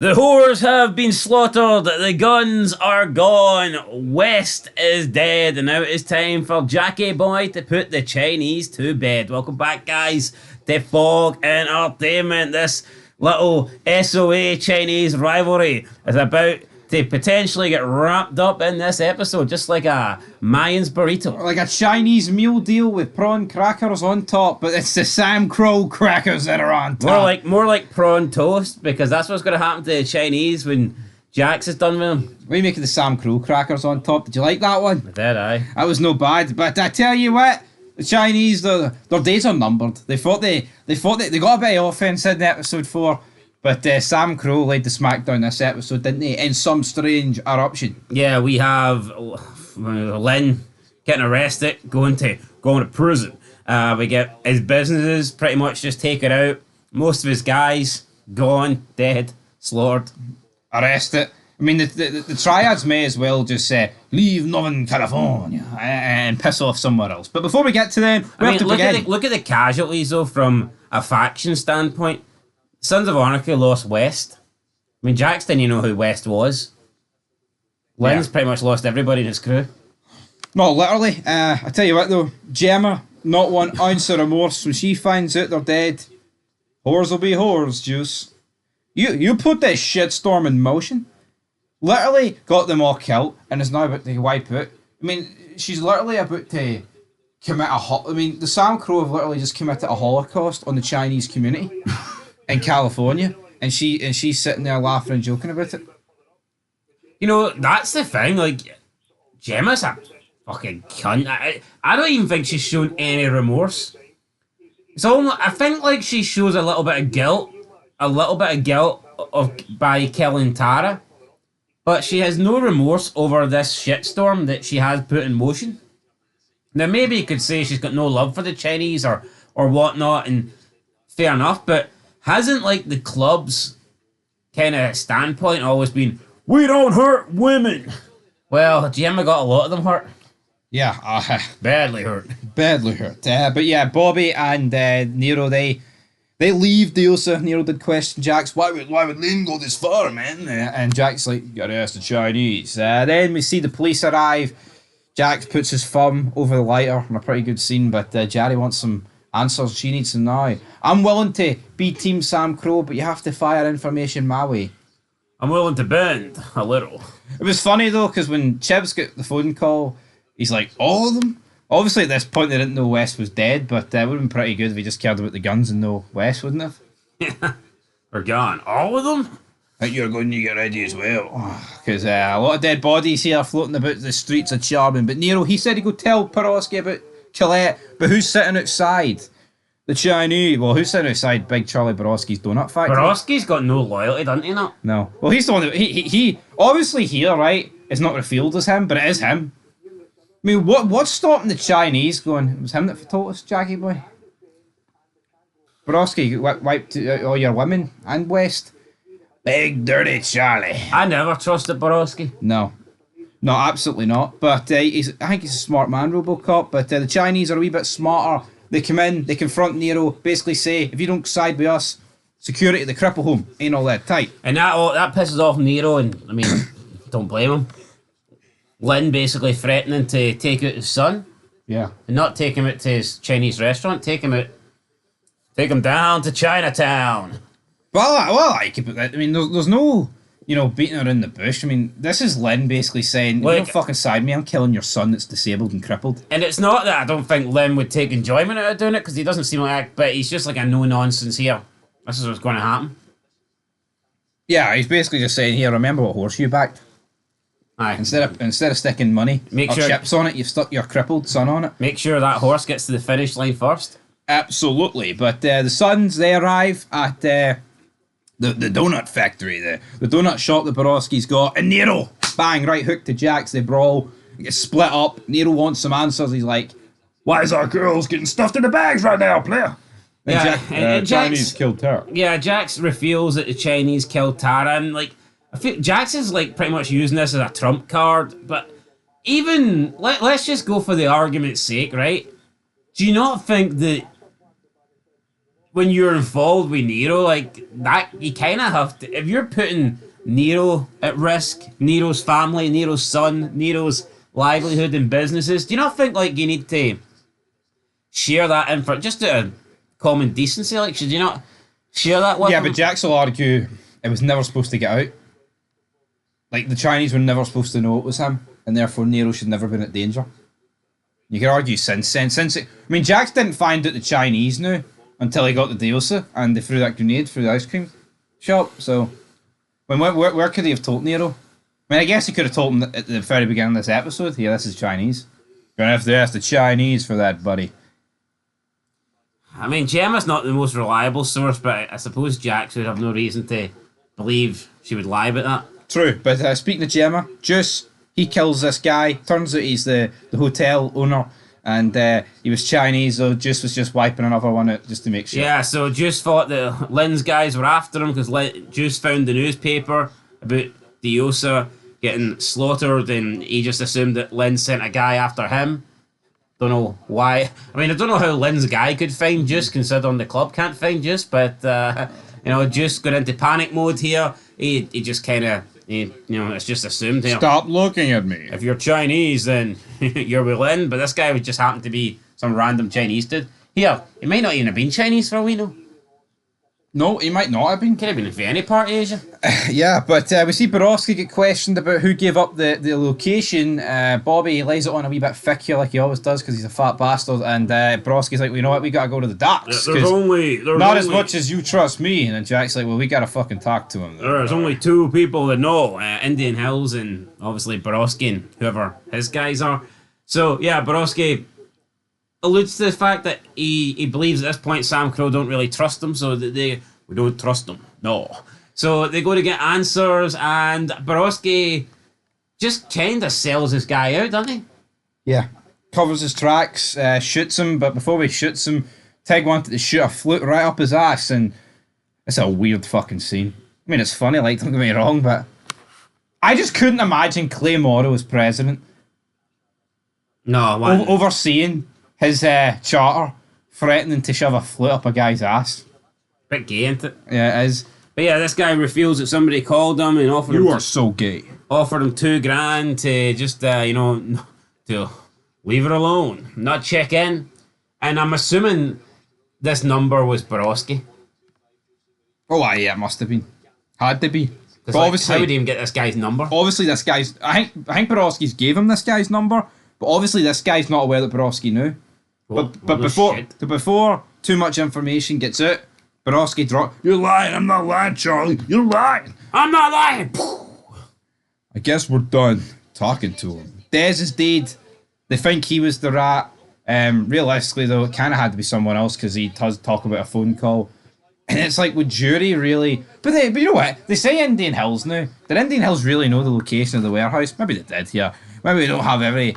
The whores have been slaughtered, the guns are gone, West is dead, and now it is time for Jackie Boy to put the Chinese to bed. Welcome back, guys, to Fog Entertainment. This little SOA Chinese rivalry is about to potentially get wrapped up in this episode, just like a Mayan's burrito. Like a Chinese meal deal with prawn crackers on top, but it's the Sam Crow crackers that are on top. More like prawn toast, because that's what's going to happen to the Chinese when Jax is done with them. What are you making the Sam Crow crackers on top? Did you like that one? Did I? That was no bad, but I tell you what, the Chinese, their days are numbered. They got a bit of offense in episode 4. But Sam Crow laid the smackdown this episode, didn't he? In some strange eruption. Yeah, we have Lin getting arrested, going to prison. We get his businesses pretty much just taken out. Most of his guys gone, dead, slaughtered, arrested. I mean, the triads may as well just say, leave Northern California and piss off somewhere else. But before we get to them, look at the casualties, though, from a faction standpoint. Sons of Anarchy lost West. I mean, Jax didn't even know who West was. Lynn's pretty much lost everybody in his crew. No, literally. I tell you what, though, Gemma, not 1 ounce of remorse when she finds out they're dead. Whores will be whores, Juice. You put this shitstorm in motion. Literally got them all killed and is now about to wipe out. I mean, she's literally about to commit the Sam Crow have literally just committed a Holocaust on the Chinese community. In California, and she's sitting there laughing and joking about it. You know, that's the thing. Like, Gemma's a fucking cunt. I don't even think she's shown any remorse. So I think like she shows a little bit of guilt by killing Tara, but she has no remorse over this shitstorm that she has put in motion. Now maybe you could say she's got no love for the Chinese or whatnot, and fair enough, but hasn't like the club's kind of standpoint always been, we don't hurt women? Well, Gemma got a lot of them hurt. Yeah, badly hurt. Badly hurt. But yeah, Bobby and Nero, they leave Diosa. Nero did question Jax, why would Lynn go this far, man? And Jax like, you gotta ask the Chinese. Then we see the police arrive. Jax puts his thumb over the lighter in a pretty good scene, but Jerry wants some answers. She needs them now. I'm willing to be Team Sam Crow, but you have to fire information my way. I'm willing to bend a little. It was funny though, because when Chibs got the phone call, he's like, all of them? Obviously at this point they didn't know West was dead, but it would have been pretty good if he just cared about the guns and no West, wouldn't it? Yeah. They're gone. All of them? I think you're going to get ready as well. Because a lot of dead bodies here floating about the streets of Charming. But Nero, he said he'd go tell Perosky about Colette, but who's sitting outside? The Chinese. Well, who's sitting outside Big Charlie Borowski's donut factory? Borowski's got no loyalty, doesn't he? Not. No. Well, he's the one that he obviously here, right? It's not revealed as him, but it is him. I mean, what's stopping the Chinese going? It was him that told us, Jackie boy. Borowski wiped out all your women and West. Big dirty Charlie. I never trusted Borowski. No, absolutely not. But I think he's a smart man, RoboCop. But the Chinese are a wee bit smarter. They come in, they confront Nero, basically say, if you don't side with us, security at the cripple home ain't all that tight. And that pisses off Nero, and I mean, don't blame him. Lynn basically threatening to take out his son. Yeah. And not take him out to his Chinese restaurant, take him down to Chinatown. Well, I keep it. I mean, there's no, beating around the bush. I mean, this is Lynn basically saying, you don't fucking side me, I'm killing your son that's disabled and crippled. And it's not that I don't think Lynn would take enjoyment out of doing it, because he doesn't seem like, but he's just like a no-nonsense here. This is what's going to happen. Yeah, he's basically just saying, here, remember what horse you backed? Aye. Instead of sticking money or chips on it, you've stuck your crippled son on it. Make sure that horse gets to the finish line first. Absolutely. But the Sons, they arrive at the donut factory, the donut shop that Borowski's got, and Nero, bang, right hook to Jax, they brawl, they get split up. Nero wants some answers. He's like, why is our girls getting stuffed in the bags right now, player? And Chinese killed Tara. Yeah, Jax reveals that the Chinese killed Tara, and like, I feel Jax is like pretty much using this as a trump card, but even, let's just go for the argument's sake, right? Do you not think that when you're involved with Nero, like that, you kind of have to. If you're putting Nero at risk, Nero's family, Nero's son, Nero's livelihood and businesses, do you not think like you need to share that info just to common decency? Like, should you not share that with Yeah, them? but Jax will argue it was never supposed to get out. Like, the Chinese were never supposed to know it was him, and therefore Nero should never have been at danger. You could argue since then. I mean, Jax didn't find out the Chinese knew until he got the Diosa, and they threw that grenade through the ice cream shop, so... where could he have told Nero? I mean, I guess he could have told him at the very beginning of this episode, yeah, this is Chinese. You're gonna have to ask the Chinese for that, buddy. I mean, Gemma's not the most reliable source, but I suppose Jax would have no reason to believe she would lie about that. True, but speaking of Gemma, Juice, he kills this guy. Turns out he's the hotel owner, and he was Chinese, so Juice was just wiping another one out just to make sure. Yeah, so Juice thought that Lynn's guys were after him because Juice found the newspaper about Diosa getting slaughtered, and he just assumed that Lynn sent a guy after him. Don't know why. I mean, I don't know how Lynn's guy could find Juice, considering the club can't find Juice, but, Juice got into panic mode here. He just kind of, it's just assumed here. Stop looking at me. If you're Chinese, then you're with Lynn, but this guy would just happen to be some random Chinese dude. Here, he might not even have been Chinese for all we know. No, he might not have been. Could have been from any part of Asia. Yeah, but we see Borowski get questioned about who gave up the location. Bobby lays it on a wee bit thick here, like he always does, because he's a fat bastard. And Borowski's like, well, you know what, we gotta go to the docks. There's not as much as you trust me. And then Jack's like, well, we gotta fucking talk to him. There's only two people that know, Indian Hills and obviously Borowski and whoever his guys are. So yeah, Borowski alludes to the fact that he believes at this point Sam Crow don't really trust him, so that we don't trust him. No. So they go to get answers, and Borowski just kind of sells this guy out, doesn't he? Yeah. Covers his tracks, shoots him, but before he shoots him, Tig wanted to shoot a flute right up his ass, and it's a weird fucking scene. I mean, it's funny, like, don't get me wrong, but I just couldn't imagine Clay Morrow as president. No, overseeing his charter, threatening to shove a flute up a guy's ass. Bit gay, ain't it? Yeah, it is. But yeah, this guy reveals that somebody called him and offered him. You are so gay. Offered him $2,000 to just, to leave her alone, not check in. And I'm assuming this number was Borowski. Oh, yeah, it must have been. Had to be. But obviously, how would he even get this guy's number? Obviously, this guy's. I think Borowski's gave him this guy's number, but obviously, this guy's not aware that Borowski knew. But before too much information gets out, Borowski dropped. You're lying. I'm not lying, Charlie. You're lying. I'm not lying. I guess we're done talking to him. Dez is dead. They think he was the rat. Realistically, though, it kind of had to be someone else because he does talk about a phone call. And it's like, would jury really... But you know what? They say Indian Hills now. Did Indian Hills really know the location of the warehouse? Maybe they did, yeah. Maybe we don't have every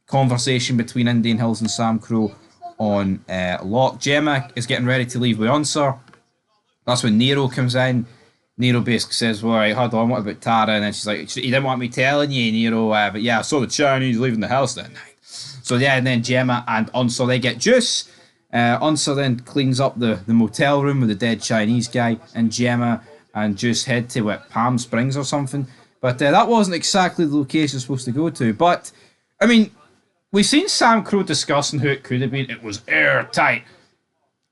conversation between Indian Hills and Sam Crow on lock. Gemma is getting ready to leave with Unser. That's when Nero comes in. Nero basically says, well, right, hold on, what about Tara? And then she's like, he didn't want me telling you, Nero, but yeah, I saw the Chinese leaving the house that night. So yeah, and then Gemma and Unser, they get juice. Unser then cleans up the motel room with the dead Chinese guy, and Gemma and Juice head to Palm Springs or something. But that wasn't exactly the location supposed to go to. But, I mean, we've seen Sam Crow discussing who it could have been. It was airtight.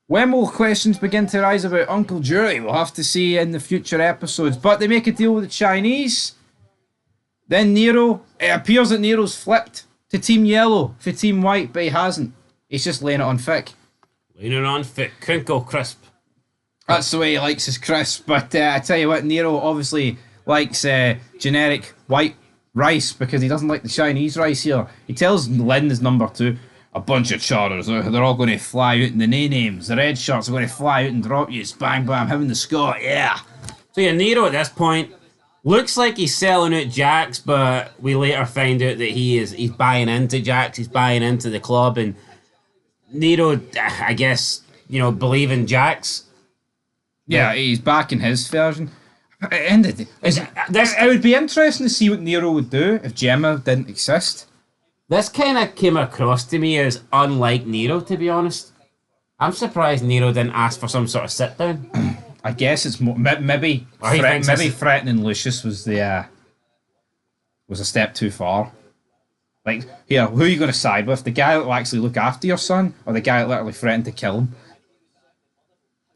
When will questions begin to rise about Uncle Jury? We'll have to see in the future episodes. But they make a deal with the Chinese. Then Nero, it appears that Nero's flipped to Team Yellow for Team White, but he hasn't. He's just laying it on thick. Laying it on thick. Crinkle crisp. That's the way he likes his crisp. But I tell you what, Nero obviously likes generic white rice because he doesn't like the Chinese rice here. He tells Lynn his number 2. A bunch of charters, they're all going to fly out in the names. The red shirts are going to fly out and drop you. It's bang bam, him and the Scot, yeah. So yeah, Nero at this point looks like he's selling out Jax, but we later find out that he's buying into Jax, he's buying into the club, and Nero, I guess, believing Jax. Yeah, he's backing his version. At the end of the day, it would be interesting to see what Nero would do if Gemma didn't exist. This kind of came across to me as unlike Nero, to be honest. I'm surprised Nero didn't ask for some sort of sit down. I guess it's more, maybe Or he thinks maybe this- threatening Lucius was was a step too far. Like, here, who are you going to side with? The guy that will actually look after your son, or the guy that literally threatened to kill him?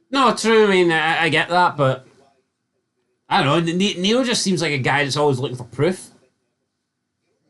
No, true. I mean, I get that, but I don't know. Nero just seems like a guy that's always looking for proof.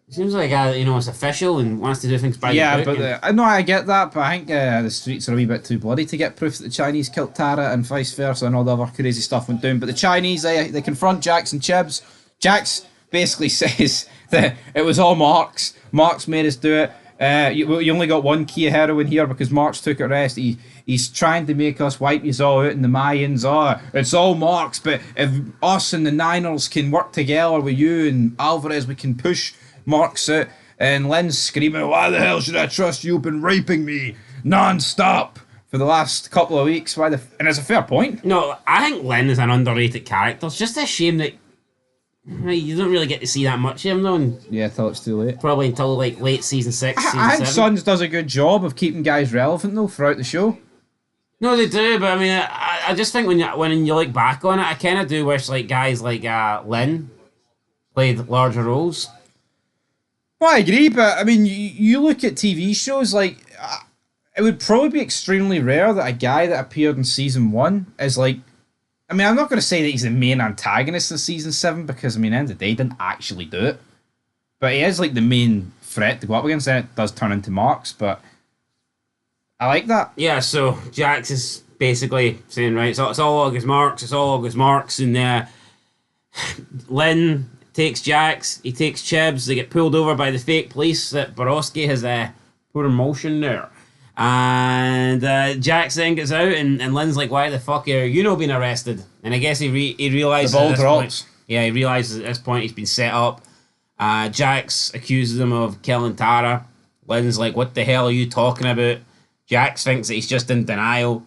He seems like a guy that, is official and wants to do things by the book. Yeah, but no, I get that, but I think the streets are a wee bit too bloody to get proof that the Chinese killed Tara and vice versa, and all the other crazy stuff went down. But the Chinese, they confront Jax and Chibs. Jax basically says that it was all Mark's. Mark's made us do it. You only got one key of heroin here because Mark's took a rest. He's trying to make us wipe you all out in the Mayans. Oh, it's all Mark's, but if us and the Niners can work together with you and Alvarez, we can push Mark's out. And Lynn's screaming, why the hell should I trust you? You've been raping me non-stop for the last couple of weeks. And it's a fair point. No, I think Lynn is an underrated character. It's just a shame that you don't really get to see that much of him, though. And Yeah, till it's too late. probably until like late season 6, season I think 7. Sons does a good job of keeping guys relevant, though, throughout the show. No, they do, but I mean, I just think when you look back on it, I kind of do wish like guys like Lynn played larger roles. Well, I agree, but I mean, you look at TV shows, like, it would probably be extremely rare that a guy that appeared in season 1 is like, I mean, I'm not going to say that he's the main antagonist in season 7 because, I mean, at the end of the day, he didn't actually do it. But he is like the main threat to go up against, and it does turn into Marks, but I like that. Yeah, so Jax is basically saying, right, so it's all August Marks, and Lynn takes Jax, he takes Chibs, they get pulled over by the fake police that Borowski has put in motion there. And Jax then gets out, and Lynn's like, why the fuck are you not being arrested? And I guess he realizes The ball at this drops. point, he realizes at this point he's been set up. Jax accuses him of killing Tara. Lynn's like, what the hell are you talking about? Jax thinks that he's just in denial.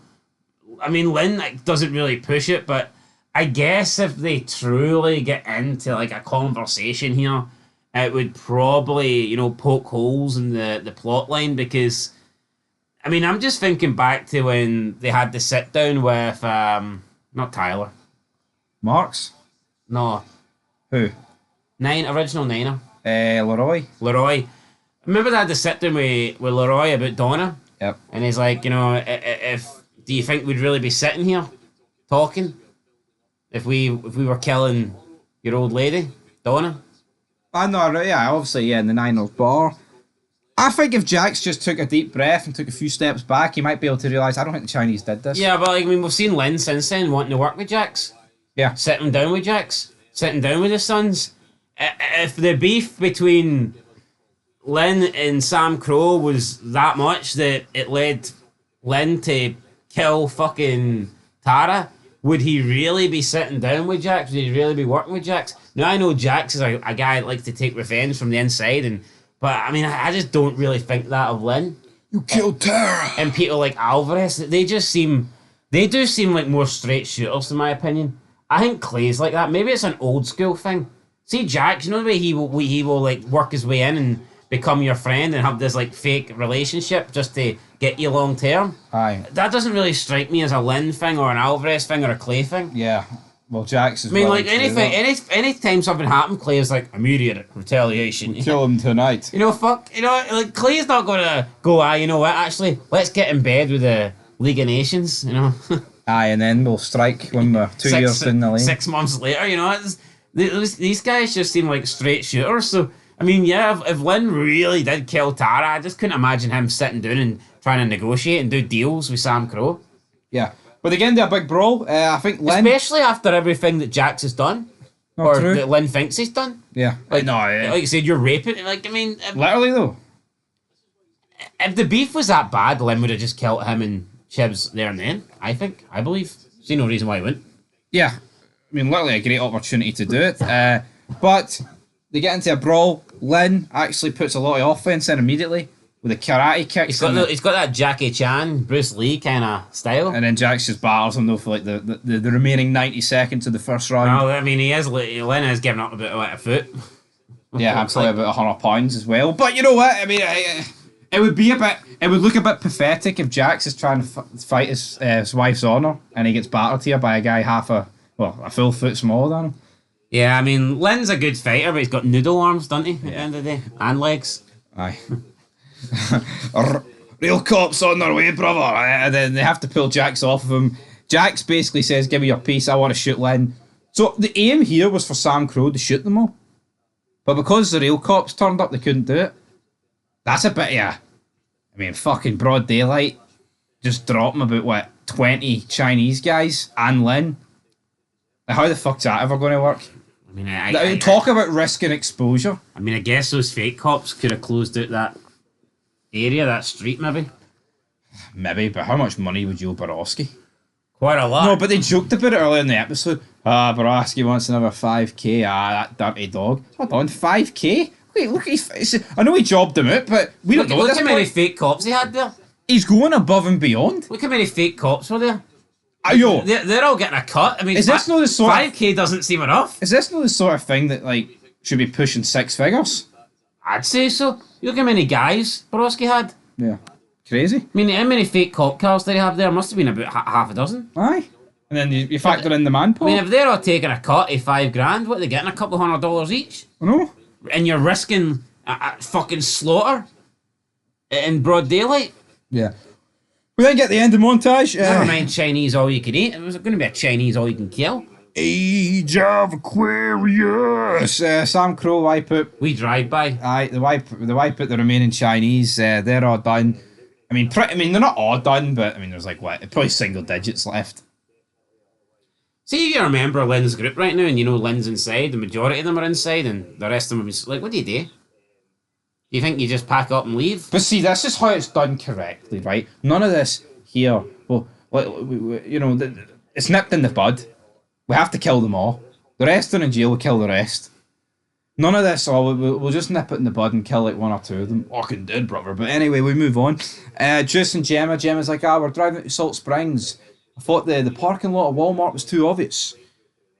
I mean, Lynn doesn't really push it, but I guess if they truly get into like a conversation here, it would probably, poke holes in the plot line, because I mean, I'm just thinking back to when they had the sit down with not Tyler. Marks? No. Who? Original Niner. Leroy. Remember they had the sit down with Leroy about Donna? Yep. And he's like, if do you think we'd really be sitting here talking if we were killing your old lady, Donna? I know, yeah, obviously, yeah, in the Niners bar. I think if Jax just took a deep breath and took a few steps back, he might be able to realise, I don't think the Chinese did this. Yeah, but we've seen Lynn since then wanting to work with Jax. Yeah. Sitting down with Jax. Sitting down with his sons. If the beef between Lynn and Sam Crow was that much that it led Lynn to kill fucking Tara, would he really be sitting down with Jax? Would he really be working with Jax? Now, I know Jax is a guy that likes to take revenge from the inside, but I mean, I just don't really think that of Lynn. You killed Tara! And people like Alvarez, they do seem like more straight shooters, in my opinion. I think Clay's like that. Maybe it's an old school thing. See Jax, the way he will like work his way in and become your friend and have this like fake relationship just to get you long term. Aye. That doesn't really strike me as a Lynn thing or an Alvarez thing or a Clay thing. Yeah. Well, Jax is. I mean, like anything, anytime something happened, Clay is like immediate retaliation. Kill him tonight. Like Clay's not gonna go. You know what? Actually, let's get in bed with the League of Nations. Aye, and then we'll strike when we're 2 years in the lane. 6 months later, these guys just seem like straight shooters. So I mean, yeah, if Lynn really did kill Tara, I just couldn't imagine him sitting down and trying to negotiate and do deals with Sam Crow. Yeah. But they get into a big brawl. I think Lynn... Especially after everything that Jax has done. Not or true. that Lynn thinks he's done. Yeah. Like, no, like you said, you're raping. Like, I mean... Literally, though. If the beef was that bad, Lynn would have just killed him and Chibs there and then, I believe. See no reason why he wouldn't. Yeah. I mean, literally a great opportunity to do it. But they get into a brawl. Lynn actually puts a lot of offense in immediately with a karate kick. He's got that Jackie Chan, Bruce Lee kind of style. And then Jax just batters him though for like the remaining 90 seconds of the first round. Well, I mean, Lynn has given up a bit of a foot. Yeah, absolutely, about 100 pounds as well. But you know what? I mean, if It would be a bit. It would look a bit pathetic if Jax is trying to fight his wife's honor and he gets battered here by a guy a full foot smaller than him. Yeah, I mean, Lynn's a good fighter, but he's got noodle arms, doesn't he? At the end of the day, and legs. Aye. Real cops on their way, brother. And then they have to pull Jax off of him. Jax basically says, "Give me your piece. I want to shoot Lynn." So the aim here was for Sam Crow to shoot them all, but because the real cops turned up, they couldn't do it. That's a bit, yeah. I mean, fucking broad daylight, just dropping about 20 Chinese guys and Lynn. How the fuck's that ever going to work? I mean, talk about risk and exposure. I mean, I guess those fake cops could have closed out that area, that street, maybe. Maybe, but how much money would you owe Borowski? Quite a lot. No, but they joked about it earlier in the episode. Borowski wants another 5k. That dirty dog. Hold on, 5k? Wait, look, I know he jobbed him out, but we don't know. Look how many fake cops he had there. He's going above and beyond. Look how many fake cops were there. Yo, they're all getting a cut. I mean, is this not the sort 5k doesn't seem enough. Is this not the sort of thing that should be pushing 6 figures? I'd say so. Look how many guys Borowski had. Yeah, crazy. I mean, how many fake cop cars did he have there? Must have been about half a dozen. Aye. And then you factor in the manpower. I mean, if they're all taking a cut of $5,000, what are they getting? A couple $100 each? I know. And you're risking a fucking slaughter in broad daylight. Yeah. We then get the end of montage. Never mind Chinese all you can eat. It was going to be a Chinese all you can kill. Age of Aquarius. Sam Crow wipe out. We drive by. Aye, the wipe out the remaining Chinese. They're all done. I mean, they're not all done, but I mean, there's probably single digits left. See, if you remember Lynn's group right now, and you know Lynn's inside, the majority of them are inside, and the rest of them are what do you do? You think you just pack up and leave? But see, this is how it's done correctly, right? None of this here. Well, it's nipped in the bud. We have to kill them all. The rest are in jail. We kill the rest. None of this. We'll just nip it in the bud and kill one or two of them. Fucking dead, brother. But anyway, we move on. Juice and Gemma. Gemma's like, we're driving to Salt Springs. I thought the parking lot of Walmart was too obvious.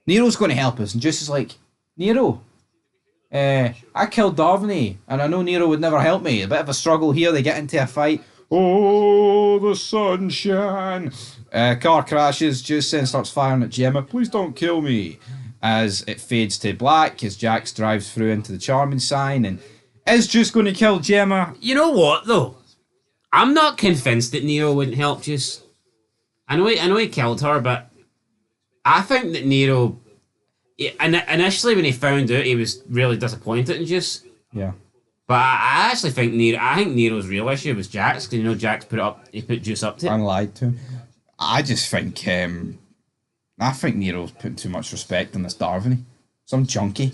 Nero's going to help us, and Juice is like, Nero. I killed Davney, and I know Nero would never help me. A bit of a struggle here. They get into a fight. Oh, the sunshine. Car crashes. Juice then starts firing at Gemma. Please don't kill me. As it fades to black, as Jax drives through into the Charming sign. And is Juice going to kill Gemma? You know what, though? I'm not convinced that Nero wouldn't help Juice. I know he killed her, but I think that Nero... Initially, when he found out, he was really disappointed in Juice. Yeah. But I actually think Nero's real issue was Jax, because Jax put Juice up to it. And lied to him. I just think Nero's putting too much respect on this Darvany. Some junkie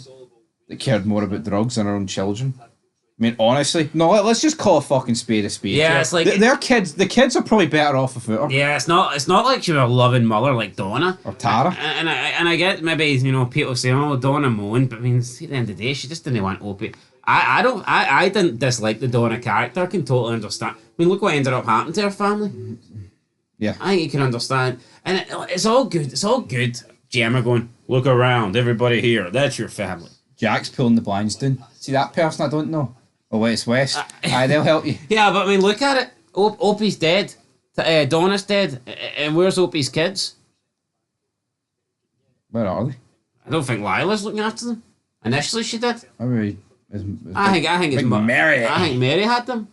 that cared more about drugs than her own children. I mean, honestly, no. Let's just call a fucking spade a spade. Yeah, it's like their kids. The kids are probably better off without her. Yeah, it's not like she was a loving mother like Donna or Tara. And I get maybe people saying, "Oh, Donna moaned," but I mean, at the end of the day, she just didn't want Opie. I didn't dislike the Donna character. I can totally understand. I mean, look what ended up happening to her family. Yeah, I think you can understand, and it's all good. It's all good. Gemma going, look around, everybody here. That's your family. Jack's pulling the blinds down. See that person I don't know. Oh wait, it's West. Aye, they'll help you. Yeah, but I mean, look at it. Opie's dead. Donna's dead. And where's Opie's kids? Where are they? I don't think Lila's looking after them. Initially, she did. Maybe I think it's Mary. I think Mary had them.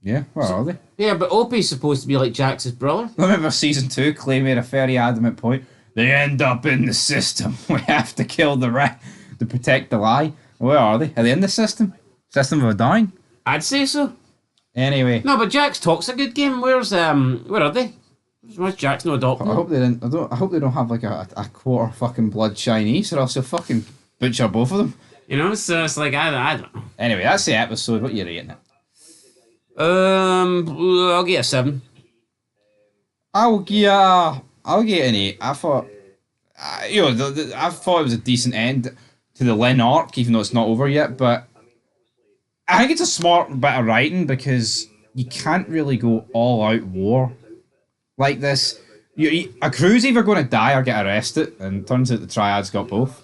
Yeah, where are they? Yeah, but Opie's supposed to be like Jax's brother. I remember season 2, Clay made a very adamant point. They end up in the system. We have to kill the rat to protect the lie. Where are they? Are they in the system? System of a dying? I'd say so. Anyway. No, but Jax talks a good game. Where are they? Where's Jax no adopting? I hope they didn't. I hope they don't have like a quarter fucking blood Chinese, or else they'll fucking butcher both of them. So it's like I don't know. Anyway, that's the episode. What are you rating it? I'll get a 7. I'll get an 8. I thought, I thought it was a decent end to the Lynn arc, even though it's not over yet. But I think it's a smart bit of writing because you can't really go all out war like this. A crew's either going to die or get arrested, and turns out the Triad's got both.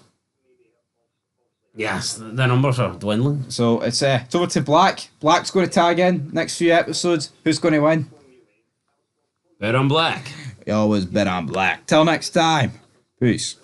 Yes, the numbers are dwindling. So it's over to Black. Black's going to tag in next few episodes. Who's going to win? Bet on Black. You always bet on Black. Till next time. Peace.